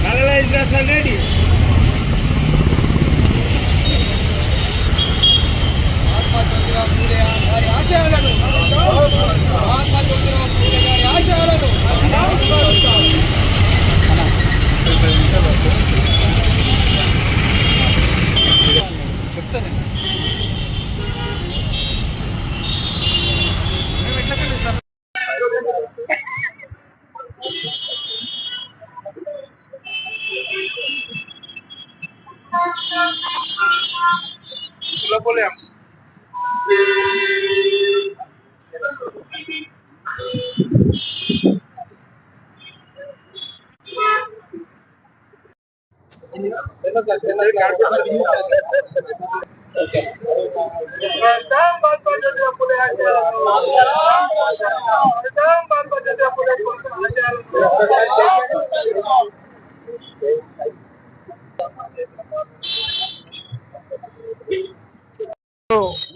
కళల ఇంట్రెస్ట్ అనేది ఆశయాలను చెప్తాను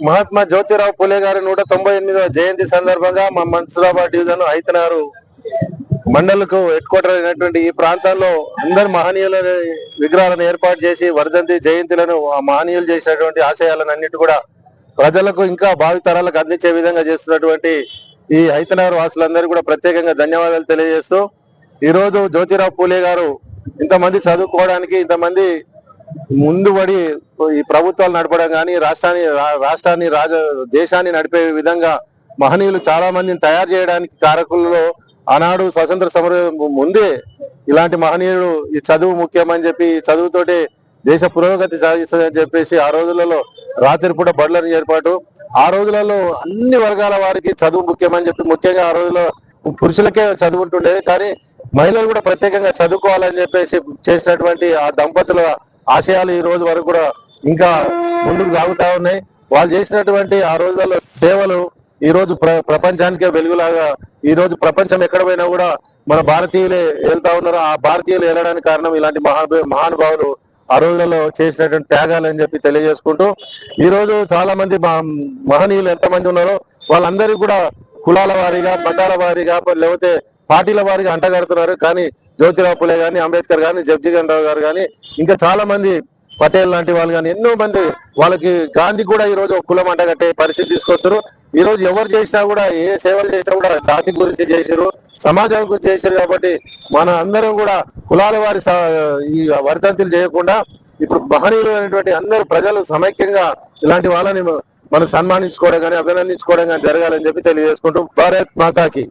మహాత్మా జ్యోతిరావు పూలే గారి 198వ జయంతి సందర్భంగా మా మన్సూరాబాద్ డివిజన్ హైతనారు మండలకు హెడ్ క్వార్టర్ అయినటువంటి ఈ ప్రాంతాల్లో అందరు మహనీయుల విగ్రహాలను ఏర్పాటు చేసి వర్ధంతి జయంతులను ఆ మహనీయులు చేసినటువంటి ఆశయాలను అన్నిటి కూడా ప్రజలకు ఇంకా భావితరాలకు అందించే విధంగా చేస్తున్నటువంటి ఈ హైతనారు వాసులందరూ కూడా ప్రత్యేకంగా ధన్యవాదాలు తెలియజేస్తూ ఈ రోజు జ్యోతిరావు పూలే గారు ఇంతమంది చదువుకోవడానికి ఇంతమంది ముందుబడి ఈ ప్రభుత్వాలు నడపడం కానీ రాష్ట్రాన్ని దేశాన్ని నడిపే విధంగా మహనీయులు చాలా మందిని తయారు చేయడానికి కారకులలో ఆనాడు స్వతంత్ర సమరం ముందే ఇలాంటి మహనీయులు ఈ చదువు ముఖ్యమని చెప్పి ఈ చదువుతోటి దేశ పురోగతి సాధిస్తుందని చెప్పేసి ఆ రోజులలో రాత్రిపూట బడులను ఏర్పాటు ఆ రోజులలో అన్ని వర్గాల వారికి చదువు ముఖ్యమని చెప్పి ముఖ్యంగా ఆ రోజుల్లో పురుషులకే చదువు ఉంటుండేది కానీ మహిళలు కూడా ప్రత్యేకంగా చదువుకోవాలని చెప్పేసి చేసినటువంటి ఆ దంపతుల ఆశయాలు ఈ రోజు వరకు కూడా ఇంకా ముందుకు సాగుతా ఉన్నాయి. వాళ్ళు చేసినటువంటి ఆ రోజులలో సేవలు ఈ రోజు ప్రపంచానికే వెలుగులాగా ఈ రోజు ప్రపంచం ఎక్కడ పోయినా కూడా మన భారతీయులే వెళ్తా ఉన్నారు. ఆ భారతీయులు వెళ్ళడానికి కారణం ఇలాంటి మహానుభావులు ఆ రోజులలో చేసినటువంటి త్యాగాలు అని చెప్పి తెలియజేసుకుంటూ ఈ రోజు చాలా మంది మహనీయులు ఎంతమంది ఉన్నారో వాళ్ళందరికీ కూడా కులాల వారీగా మతాల వారీగా లేకపోతే పార్టీల వారీగా అంటగడుతున్నారు. కానీ జ్యోతిరావు పూలే గాని అంబేద్కర్ గాని జగ్జీవన్ రావు గారు కానీ ఇంకా చాలా మంది పటేల్ లాంటి వాళ్ళు కానీ ఎన్నో మంది వాళ్ళకి గాంధీ కూడా ఈ రోజు కులం అంటగట్టే పరిస్థితి తీసుకొస్తారు. ఈ రోజు ఎవరు చేసినా కూడా ఏ సేవలు చేసినా కూడా జాతి గురించి చేసారు, సమాజం గురించి చేశారు. కాబట్టి మన అందరం కూడా కులాల వారి ఈ వర్ధంతులు చేయకుండా ఇప్పుడు మహనీయులు అనేటువంటి అందరూ ప్రజలు సమైక్యంగా ఇలాంటి వాళ్ళని మనం సన్మానించుకోవడం కానీ అభినందించుకోవడం కానీ జరగాలని చెప్పి తెలియజేసుకుంటూ భారత్ మాతాకి